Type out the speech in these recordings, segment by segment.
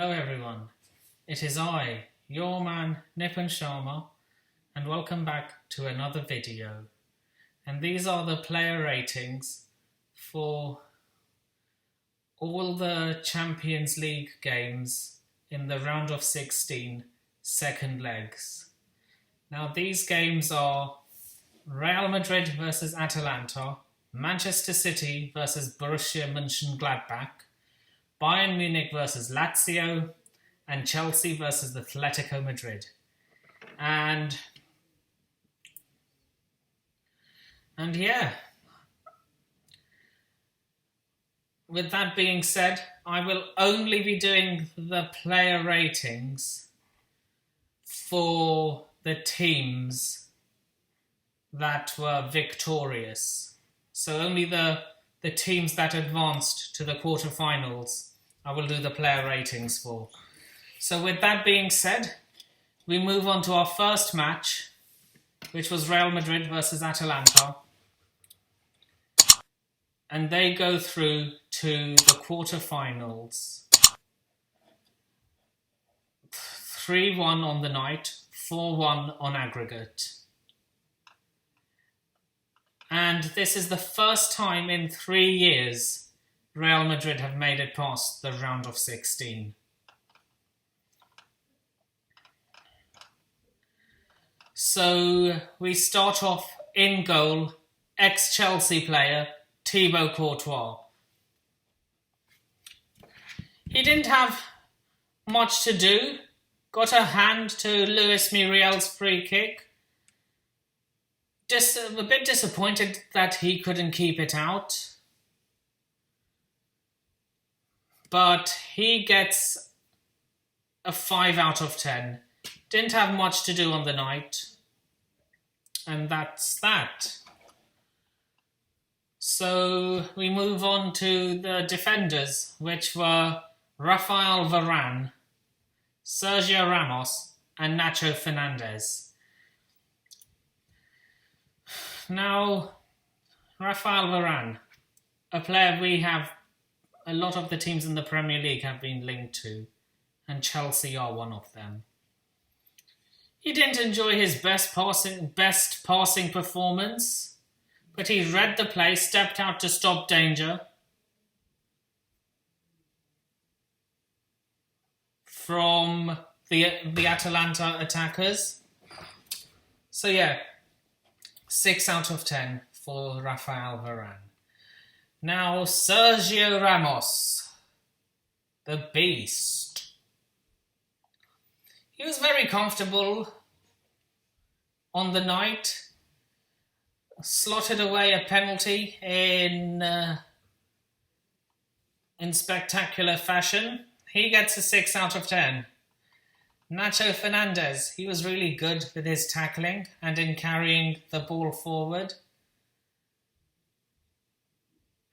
Hello everyone, it is I, your man Nipun Sharma, and welcome back to another video. And these are the player ratings for all the Champions League games in the round of 16 second legs. Now these games are Real Madrid versus Atalanta, Manchester City versus Borussia Mönchengladbach, Bayern Munich versus Laxio, and Chelsea versus Atletico Madrid. And yeah, with that being said, I will only be doing the player ratings for the teams that were victorious. So only the teams that advanced to the quarterfinals I will do the player ratings for. So with that being said, we move on to our first match, which was Real Madrid versus Atalanta. And they go through to the quarterfinals. 3-1 on the night, 4-1 on aggregate. And this is the first time in 3 years Real Madrid have made it past the round of 16. So we start off in goal, ex-Chelsea player Thibaut Courtois. He didn't have much to do, got a hand to Luis Muriel's free kick. Just a bit disappointed that he couldn't keep it out. But he gets a 5 out of 10. Didn't have much to do on the night. And that's that. So we move on to the defenders, which were Rafael Varane, Sergio Ramos, and Nacho Hernandez. Now, Rafael Varane, a player we have a lot of the teams in the Premier League have been linked to, and Chelsea are one of them. He didn't enjoy his best passing performance, but he read the play, stepped out to stop danger from the Atalanta attackers. So yeah, 6 out of 10 for Rafael Varane. Now, Sergio Ramos, the beast. He was very comfortable on the night. Slotted away a penalty in spectacular fashion. He gets a 6 out of 10. Nacho Hernandez, he was really good with his tackling and in carrying the ball forward.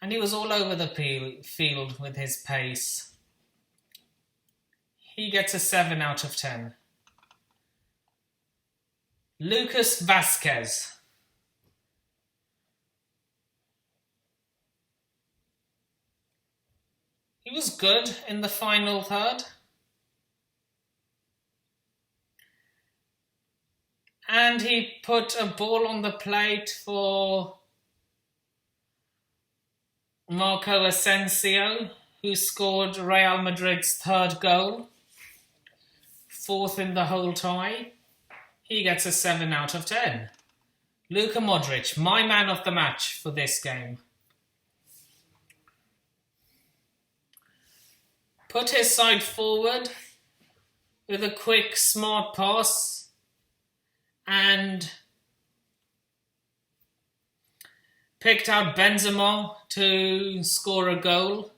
And he was all over the field with his pace. He gets a 7 out of 10. Lucas Vázquez. He was good in the final third. And he put a ball on the plate for Marco Ascencio, who scored Real Madrid's third goal, 4th in the whole tie. He gets a 7 out of 10. Luka Modric, my man of the match for this game. Put his side forward with a quick, smart pass and picked out Benzema to score a goal.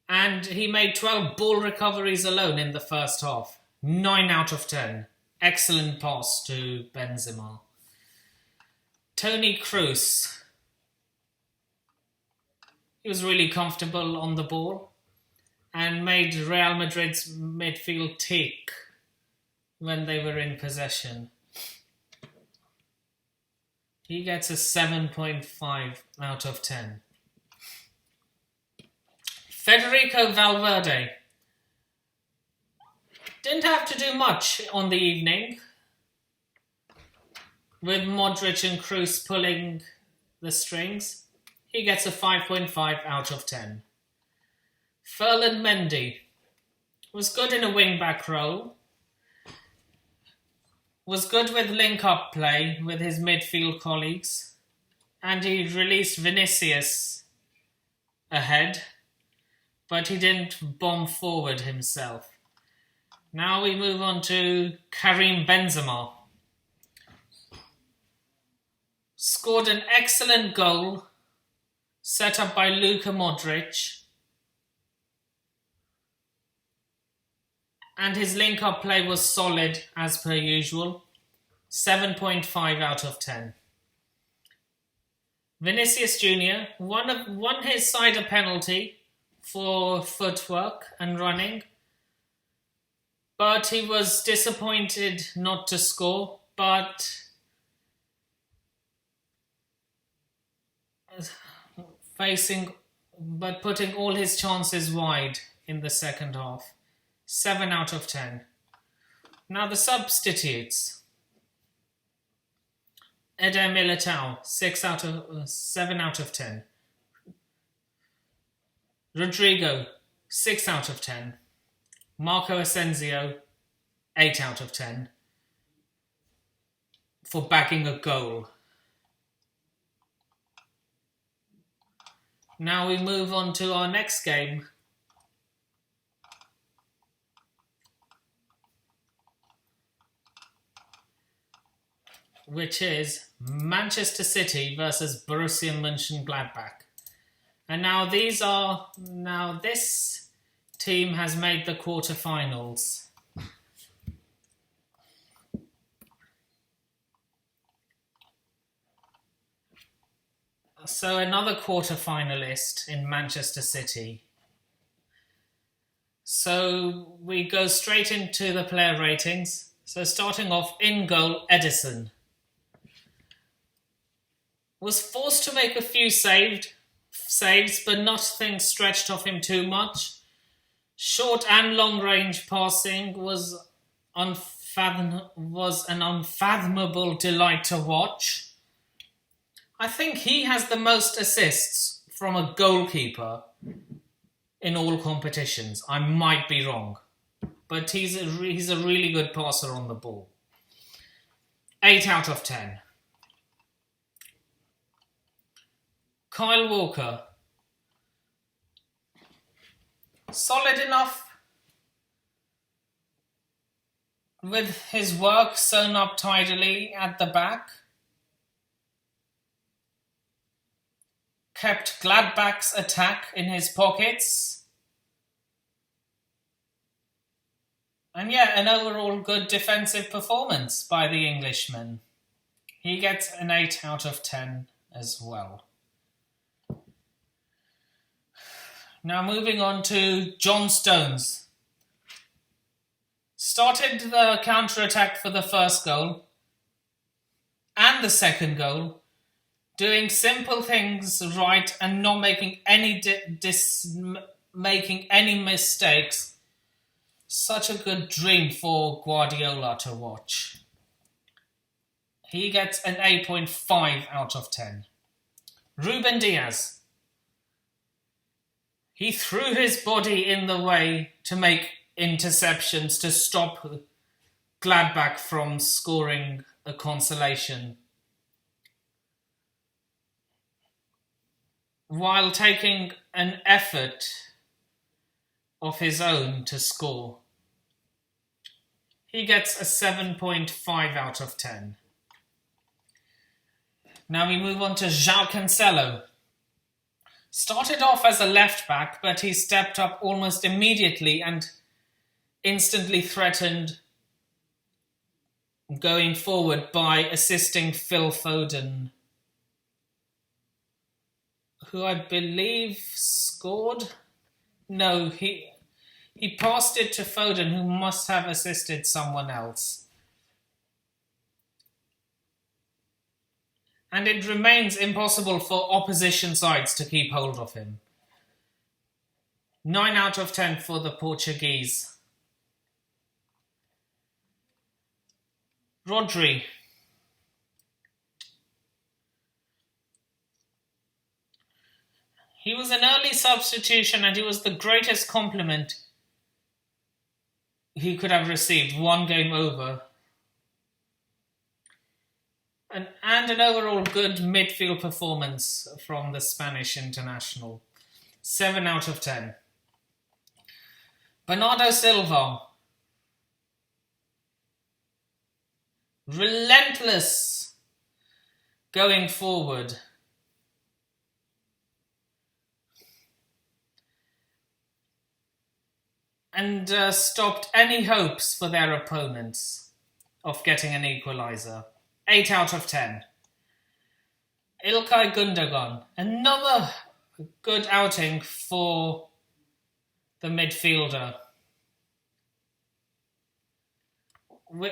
And he made 12 ball recoveries alone in the first half. 9 out of 10. Excellent pass to Benzema. Toni Kroos. He was really comfortable on the ball and made Real Madrid's midfield tick when they were in possession. He gets a 7.5 out of 10. Federico Valverde, Didn't have to do much on the evening, with Modric and Kroos pulling the strings. He gets a 5.5 out of 10. Ferland Mendy was good in a wing-back role, was good with link-up play with his midfield colleagues, and he released Vinicius ahead, but he didn't bomb forward himself. Now we move on to Karim Benzema. Scored an excellent goal set up by Luka Modric, and his link-up play was solid as per usual. 7.5 out of 10. Vinicius Jr. won his side a penalty for footwork and running, but he was disappointed not to score, but putting all his chances wide in the second half. 7 out of 10. Now the substitutes. Eder Militao, 7 out of 10. Rodrigo, 6 out of 10. Marco Ascencio, 8 out of 10. For bagging a goal. Now we move on to our next game. Which is Manchester City versus Borussia Mönchengladbach. And now this team has made the quarterfinals. So another quarterfinalist in Manchester City. So we go straight into the player ratings. So starting off, in goal, Ederson. Was forced to make a few saves, but nothing stretched off him too much. Short and long range passing was an unfathomable delight to watch. I think he has the most assists from a goalkeeper in all competitions. I might be wrong, but he's a really good passer on the ball. 8 out of 10. Kyle Walker. Solid enough with his work sewn up tidily at the back. Kept Gladbach's attack in his pockets. And an overall good defensive performance by the Englishman. He gets an 8 out of 10 as well. Now moving on to John Stones. Started the counter-attack for the first goal and the second goal, doing simple things right and not making any mistakes. Such a good dream for Guardiola to watch. He gets an 8.5 out of 10. Ruben Diaz. He threw his body in the way to make interceptions to stop Gladbach from scoring a consolation, while taking an effort of his own to score. He gets a 7.5 out of 10. Now we move on to Jacques Ancelo. Started off as a left back, but he stepped up almost immediately and instantly threatened going forward by assisting Phil Foden, who I believe scored. No, he passed it to Foden, who must have assisted someone else. And it remains impossible for opposition sides to keep hold of him. 9 out of 10 for the Portuguese. Rodri. He was an early substitution and he was the greatest compliment he could have received, one game over. And an overall good midfield performance from the Spanish international. 7 out of 10. Bernardo Silva. Relentless going forward. And stopped any hopes for their opponents of getting an equaliser. 8 out of 10. İlkay Gündoğan. Another good outing for the midfielder.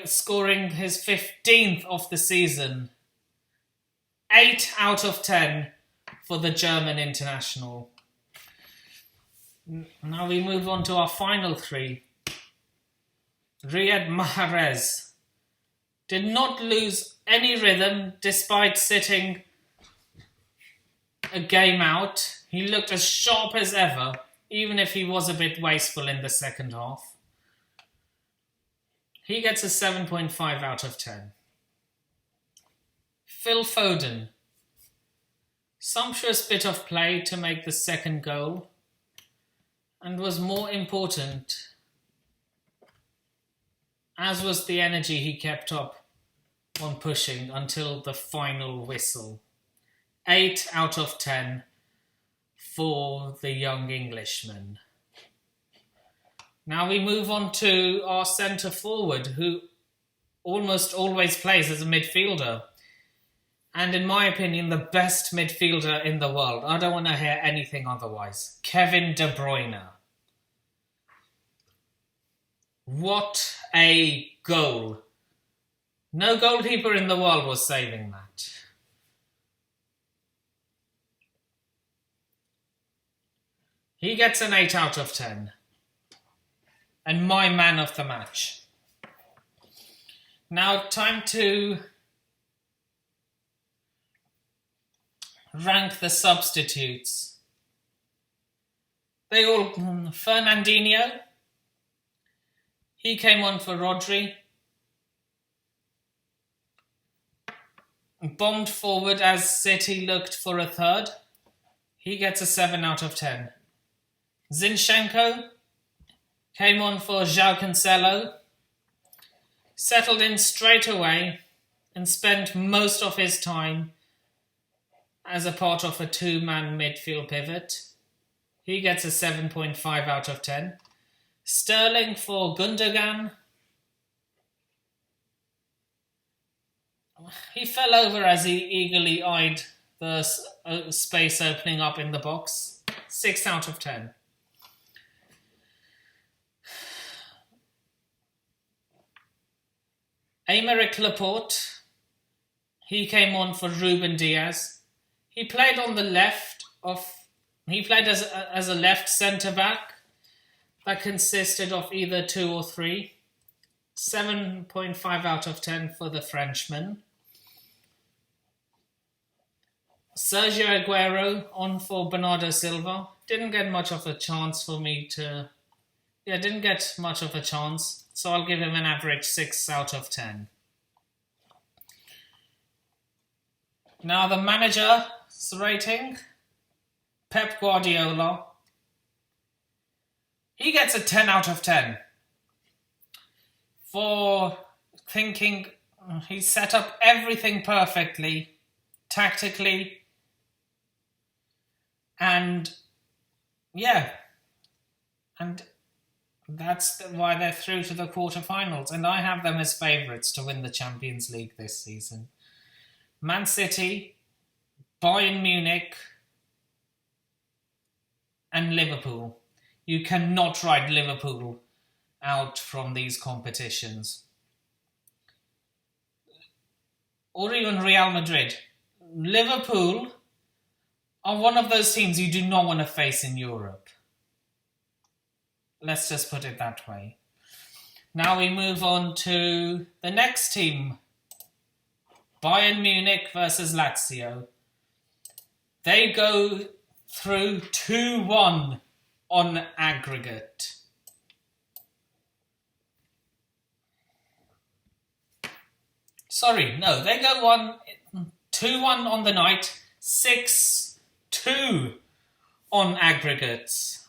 Scoring his 15th of the season. 8 out of 10 for the German international. Now we move on to our final three. Riyad Maharez did not lose any rhythm despite sitting a game out. He looked as sharp as ever, even if he was a bit wasteful in the second half. He gets a 7.5 out of 10. Phil Foden. Sumptuous bit of play to make the second goal, and was more important, as was the energy he kept up on pushing until the final whistle. 8 out of 10 for the young Englishman. Now we move on to our centre forward, who almost always plays as a midfielder. And in my opinion, the best midfielder in the world. I don't want to hear anything otherwise. Kevin De Bruyne. What a goal. No goalkeeper in the world was saving that. He gets an 8 out of 10. And my man of the match. Now time to rank the substitutes. They all... Fernandinho. He came on for Rodri. Bombed forward as City looked for a third. He gets a 7 out of 10. Zinchenko came on for Jacques Ancelo. Settled in straight away and spent most of his time as a part of a two-man midfield pivot. He gets a 7.5 out of 10. Sterling for Gundogan. He fell over as he eagerly eyed the space opening up in the box. 6 out of 10. Aymeric Laporte. He came on for Ruben Diaz. He played on the left of... He played as a left centre-back that consisted of either 2 or 3. 7.5 out of 10 for the Frenchman. Sergio Aguero on for Bernardo Silva. Didn't get much of a chance for me to... Yeah, didn't get much of a chance. So I'll give him an average 6 out of 10. Now the manager's rating. Pep Guardiola. He gets a 10 out of 10. For thinking he set up everything perfectly, tactically. And yeah. And that's why they're through to the quarterfinals. And I have them as favourites to win the Champions League this season. Man City, Bayern Munich, and Liverpool. You cannot write Liverpool out from these competitions. Or even Real Madrid. Liverpool are one of those teams you do not want to face in Europe. Let's just put it that way. Now we move on to the next team. Bayern Munich versus Laxio. They go through 2-1 on aggregate. Sorry, no, they go 2-1 on the night, 6-2 on aggregate.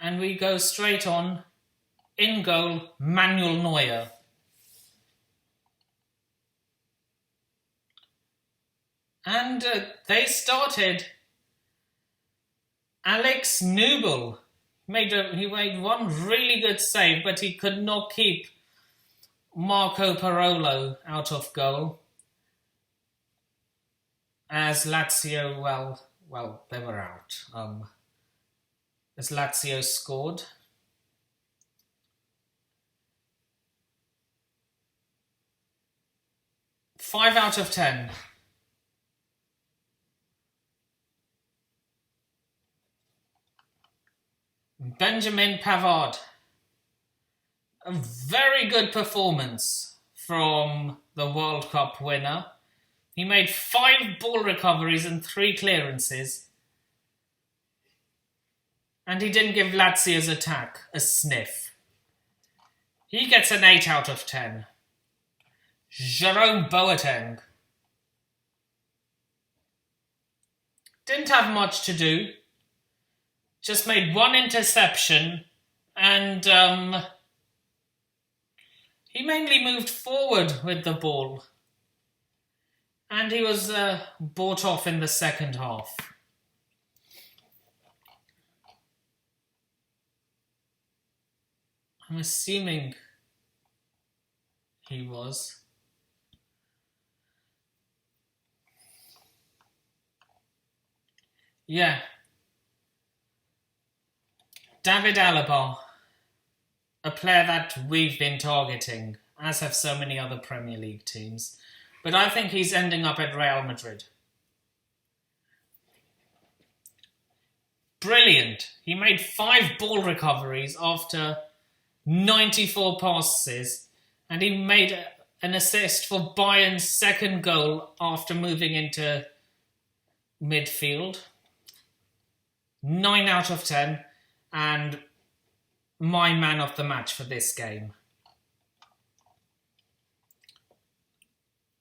And we go straight on. In goal, Manuel Neuer. And they started. Alex Nubel. He made one really good save, but he could not keep Marco Parolo out of goal. As Lazio, well, they were out. As Lazio scored. Five out of 10. Benjamin Pavard. A very good performance from the World Cup winner. He made 5 ball recoveries and 3 clearances. And he didn't give Lazio's attack a sniff. He gets an 8 out of 10. Jerome Boateng. Didn't have much to do. Just made 1 interception and he mainly moved forward with the ball. And he was bought off in the second half. I'm assuming he was. Yeah. David Alaba, a player that we've been targeting, as have so many other Premier League teams. But I think he's ending up at Real Madrid. Brilliant. He made 5 ball recoveries after 94 passes, and he made an assist for Bayern's second goal after moving into midfield. 9 out of 10, and my man of the match for this game.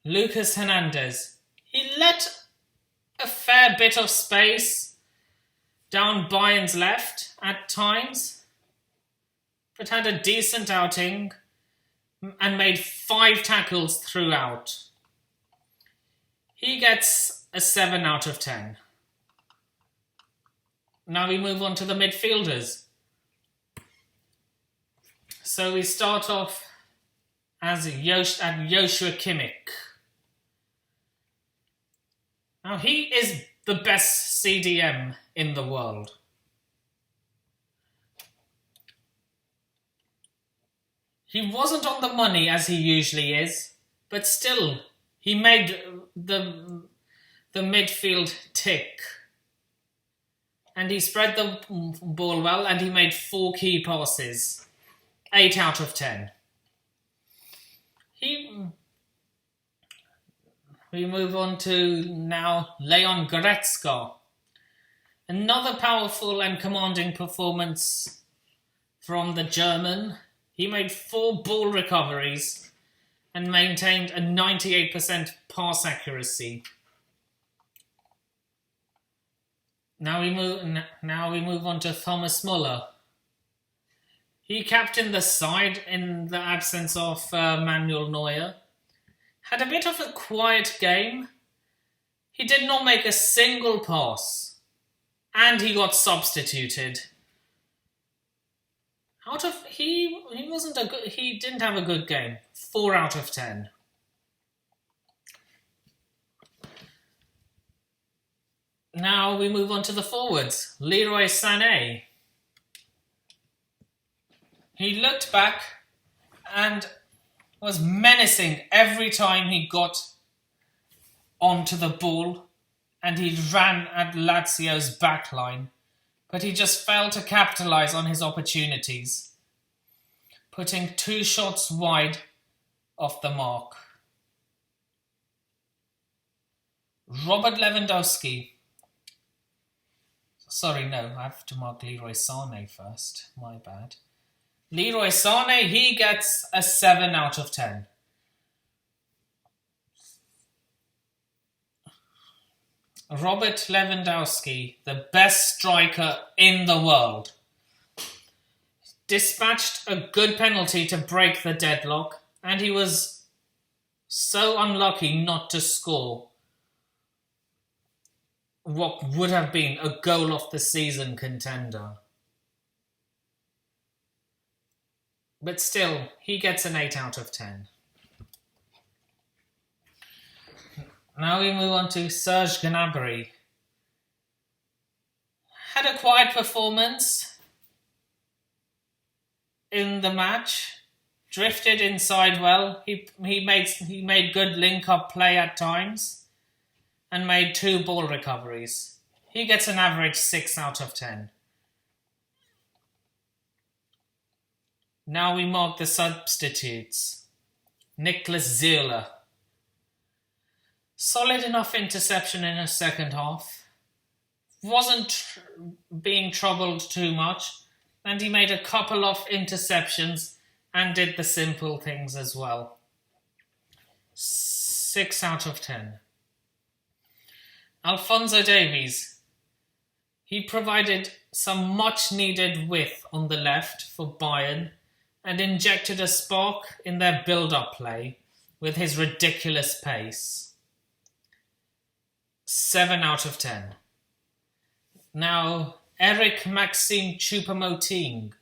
Lucas Hernandez. He let a fair bit of space down Bayern's left at times, but had a decent outing and made 5 tackles throughout. He gets a 7 out of 10. Now we move on to the midfielders. So we start off as Joshua Kimmich. Now he is the best CDM in the world. He wasn't on the money as he usually is, but still, he made the midfield tick. And he spread the ball well, and he made 4 key passes. 8 out of 10. We move on to now Leon Goretzka. Another powerful and commanding performance from the German. He made 4 ball recoveries and maintained a 98% pass accuracy. Now we move on to Thomas Muller. He captained the side in the absence of Manuel Neuer. Had a bit of a quiet game. He did not make a single pass. And he got substituted. He didn't have a good game. 4 out of 10. Now we move on to the forwards. Leroy Sane. He looked back and was menacing every time he got onto the ball and he ran at Lazio's backline, but he just failed to capitalise on his opportunities, putting 2 shots wide off the mark. Robert Lewandowski. Sorry, no, I have to mark Leroy Sane first. My bad. Leroy Sane, he gets a 7 out of 10. Robert Lewandowski, the best striker in the world, dispatched a good penalty to break the deadlock, and he was so unlucky not to score what would have been a goal of the season contender. But still, he gets an 8 out of 10. Now we move on to Serge Gnabry. Had a quiet performance in the match. Drifted inside well. He made good link-up play at times. And made 2 ball recoveries. He gets an average 6 out of 10. Now we mark the substitutes. Nicolas Zeula. Solid enough interception in the second half. Wasn't being troubled too much. And he made a couple of interceptions and did the simple things as well. 6 out of 10. Alphonso Davies. He provided some much needed width on the left for Bayern and injected a spark in their build-up play with his ridiculous pace. 7 out of 10. Now, Eric Maxime Choupo-Moting.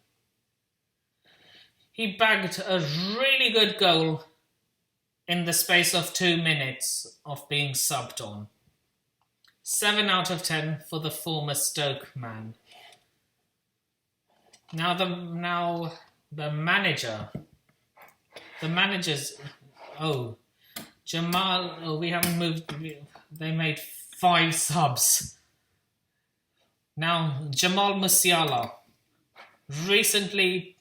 He bagged a really good goal in the space of 2 minutes of being subbed on. 7 out of 10 for the former Stoke man. Now the manager. The managers. Jamal. We haven't moved. They made 5 subs. Now Jamal Musiala. Recently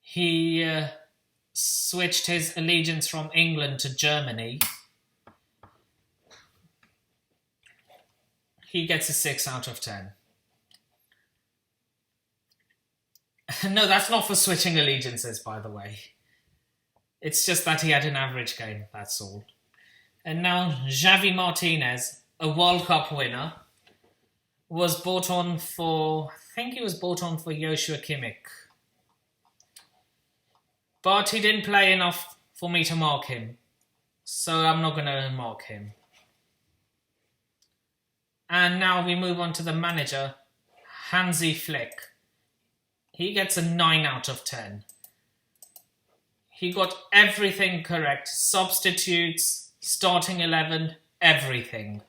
he switched his allegiance from England to Germany. He gets a 6 out of 10. No, that's not for switching allegiances, by the way. It's just that he had an average game, that's all. And now Javi Martinez, a World Cup winner, was bought on for... I think he was bought on for Joshua Kimmich. But he didn't play enough for me to mark him. So I'm not going to mark him. And now we move on to the manager, Hansi Flick. He gets a 9 out of 10. He got everything correct. Substitutes, starting 11, everything.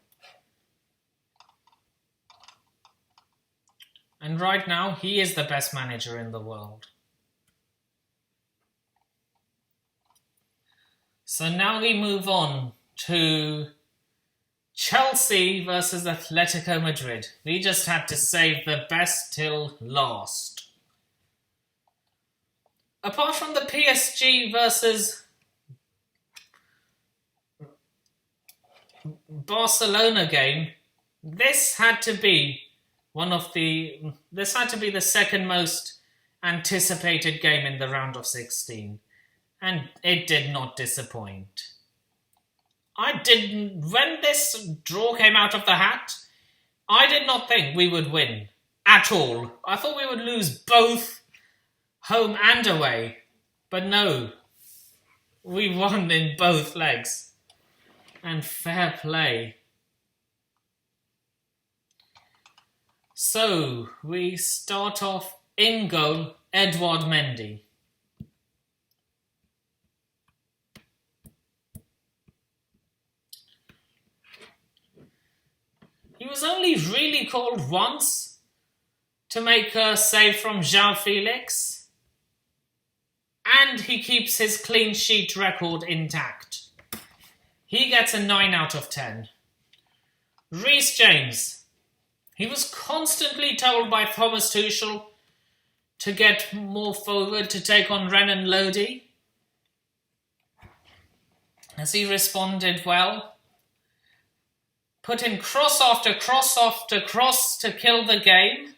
And right now, he is the best manager in the world. So now we move on to Chelsea versus Atletico Madrid. We just had to save the best till last. Apart from the PSG versus Barcelona game, this had to be the second most anticipated game in the round of 16. And it did not disappoint. When this draw came out of the hat, I did not think we would win at all. I thought we would lose both home and away. But no, we won in both legs. And fair play. So, we start off in goal, Edouard Mendy. He was only really called once to make a save from João Felix. and he keeps his clean sheet record intact. He gets a 9 out of 10. Rhys James. He was constantly told by Thomas Tuchel to get more forward to take on Renan Lodi, as he responded well. Put in cross after cross after cross to kill the game.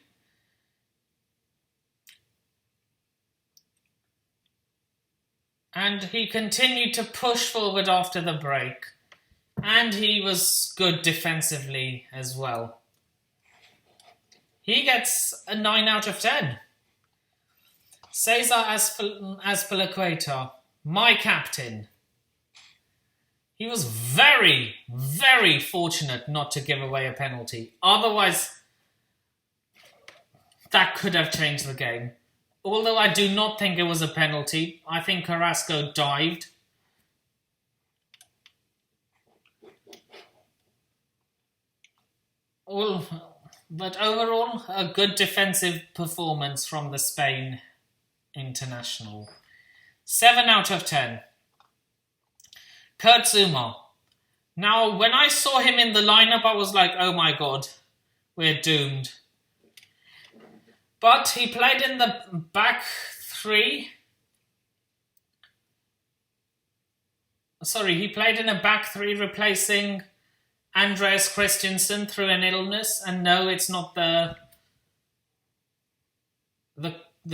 And he continued to push forward after the break. And he was good defensively as well. He gets a 9 out of 10. Cesar Azpilicueta, my captain. He was very, very fortunate not to give away a penalty. Otherwise, that could have changed the game. Although I do not think it was a penalty. I think Carrasco dived. But overall, a good defensive performance from the Spain international. 7 out of 10. Kurt Zuma. Now, when I saw him in the lineup, I was like, oh my god, we're doomed. But he played in the back three. He played in a back three replacing Andreas Christensen through an illness. And no, it's not the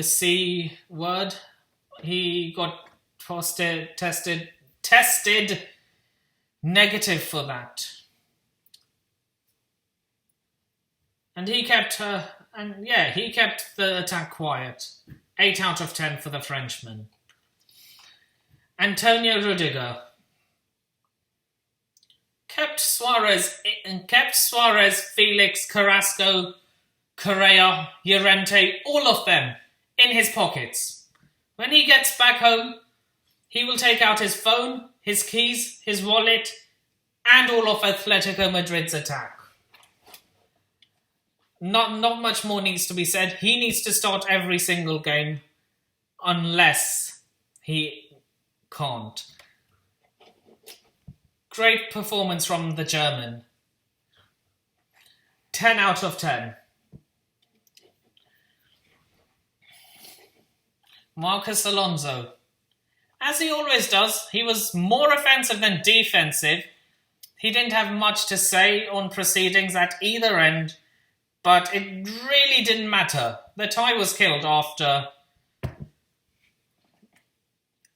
C word. He got tested negative for that. And he kept the attack quiet. 8 out of 10 for the Frenchman. Antonio Rudiger kept Suarez, Felix, Carrasco, Correa, Llorente, all of them in his pockets. When he gets back home, he will take out his phone, his keys, his wallet, and all of Atletico Madrid's attack. Not much more needs to be said. He needs to start every single game, unless he can't. Great performance from the German. 10 out of 10. Marcos Alonso. As he always does, he was more offensive than defensive. He didn't have much to say on proceedings at either end, but it really didn't matter. The tie was killed after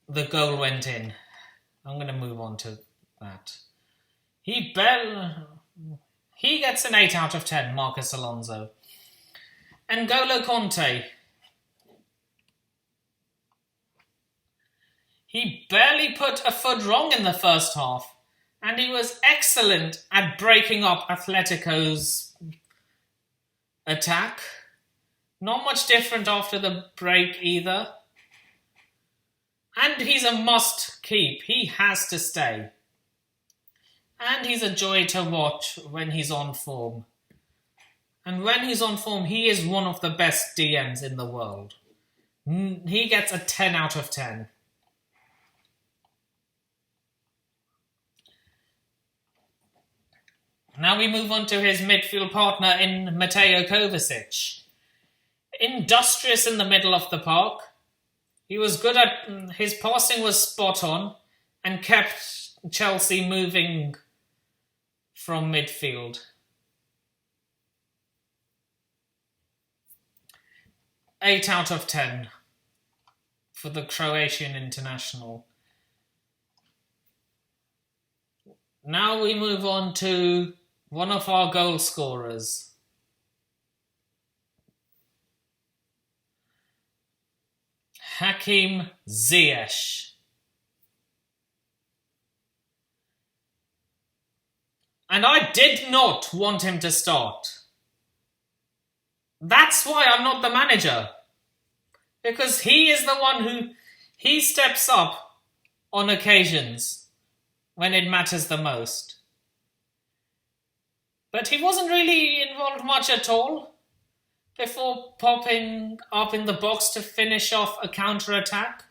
the goal went in. I'm going to move on to that. He gets an 8 out of 10, Marcos Alonso. N'Golo Kanté. He barely put a foot wrong in the first half, and he was excellent at breaking up Atletico's attack. Not much different after the break either. And he's a must keep. He has to stay. And he's a joy to watch when he's on form. And when he's on form, he is one of the best DMs in the world. He gets a 10 out of 10. Now we move on to his midfield partner in Mateo Kovacic. Industrious in the middle of the park. He was good at... His passing was spot on and kept Chelsea moving from midfield. 8 out of 10 for the Croatian international. Now we move on to one of our goal scorers. Hakim Ziyech. And I did not want him to start. That's why I'm not the manager. Because he is the one he steps up on occasions when it matters the most. But he wasn't really involved much at all before popping up in the box to finish off a counter-attack.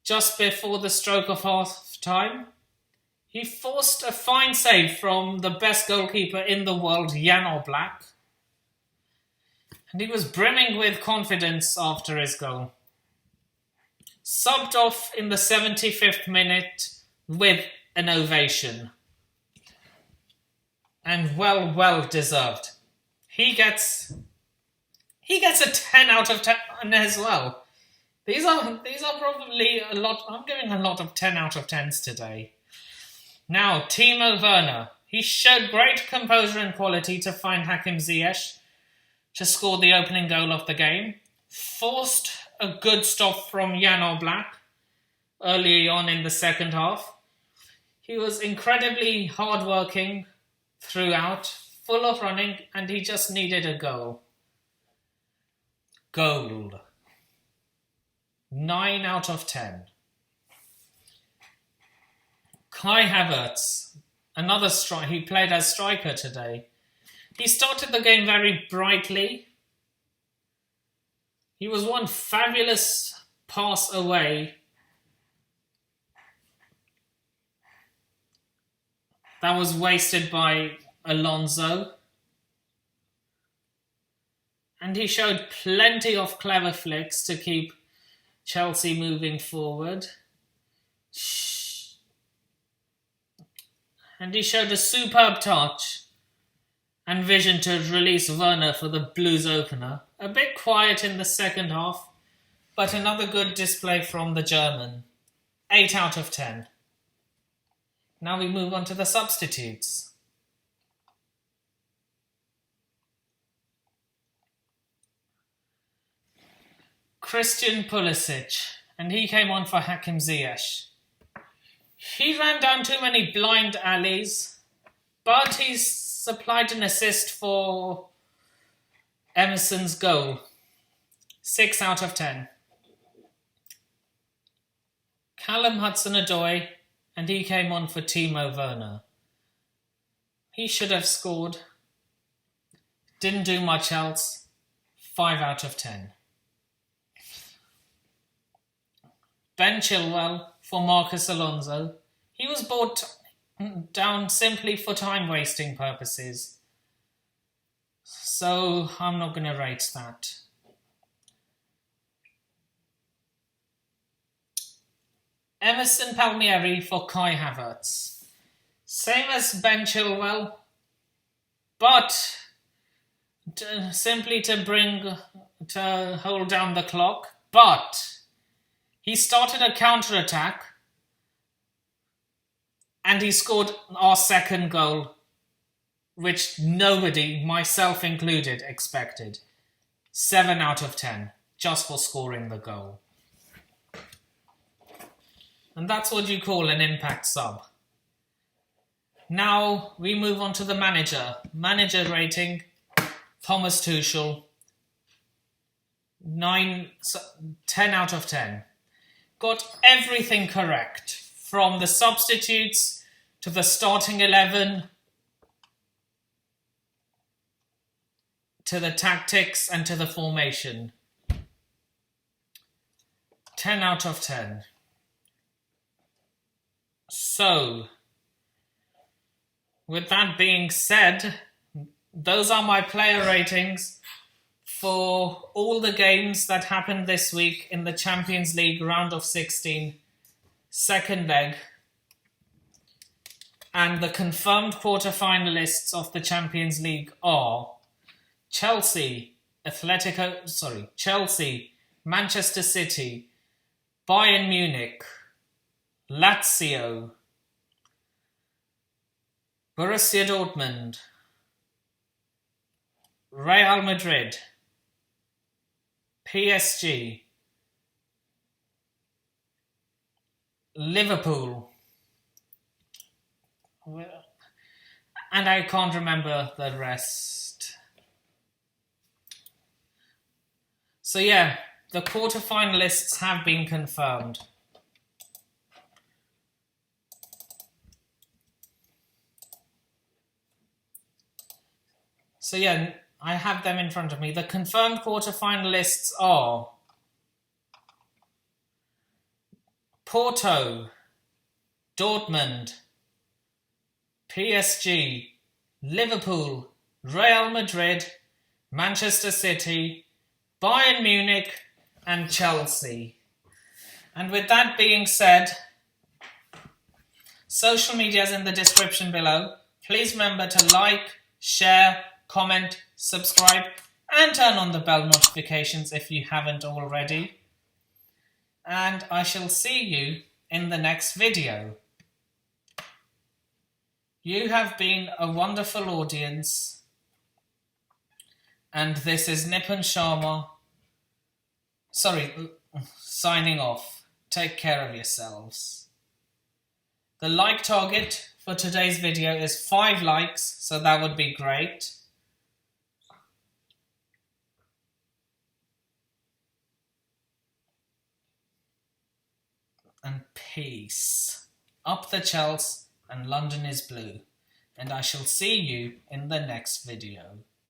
just before the stroke of half time, he forced a fine save from the best goalkeeper in the world, Jan Oblak. And he was brimming with confidence after his goal. Subbed off in the 75th minute with an ovation. And well deserved. He gets a 10 out of 10 as well. These are probably a lot. I'm giving a lot of 10 out of 10s today. Now, Timo Verna. He showed great composure and quality to find Hakim Ziyech to score the opening goal of the game. Forced a good stop from Jan Oblak early on in the second half. He was incredibly hard-working throughout, full of running, and he just needed a goal. Goal. 9 out of 10. Kai Havertz, another striker. He played as striker today. He started the game very brightly. He was one fabulous pass away. That was wasted by Alonso. And he showed plenty of clever flicks to keep Chelsea moving forward. And he showed a superb touch and vision to release Werner for the Blues opener. A bit quiet in the second half, but another good display from the German. 8 out of 10. Now we move on to the substitutes. Christian Pulisic, and he came on for Hakim Ziyech. He ran down too many blind alleys, but he supplied an assist for Emerson's goal. 6 out of 10. Callum Hudson-Odoi, and he came on for Timo Verna. He should have scored. Didn't do much else. 5 out of 10. Ben Chilwell for Marcus Alonso. He was brought down simply for time-wasting purposes. So I'm not going to rate that. Emerson Palmieri for Kai Havertz. Same as Ben Chilwell, but simply to hold down the clock. But he started a counter-attack and he scored our second goal, which nobody, myself included, expected. 7 out of 10, just for scoring the goal. And that's what you call an impact sub. Now we move on to the manager. Manager rating, Thomas Tuchel, 10 out of 10. Got everything correct, from the substitutes to the starting 11 to the tactics and to the formation. 10 out of 10. So, with that being said, those are my player ratings for all the games that happened this week in the Champions League round of 16, second leg. And the confirmed quarter-finalists of the Champions League are Chelsea, Manchester City, Bayern Munich, Laxio, Borussia Dortmund, Real Madrid, PSG, Liverpool, and I can't remember the rest. So yeah, the quarter-finalists have been confirmed. So yeah, I have them in front of me. The confirmed quarter-finalists are Porto, Dortmund, PSG, Liverpool, Real Madrid, Manchester City, Bayern Munich and Chelsea. And with that being said, social media is in the description below. Please remember to like, share, comment, subscribe and turn on the bell notifications if you haven't already. And I shall see you in the next video. You have been a wonderful audience. And this is Nipun Sharma. Signing off. Take care of yourselves. The like target for today's video is 5 likes, so that would be great. And peace. Up the Chelsea and London is blue. And I shall see you in the next video.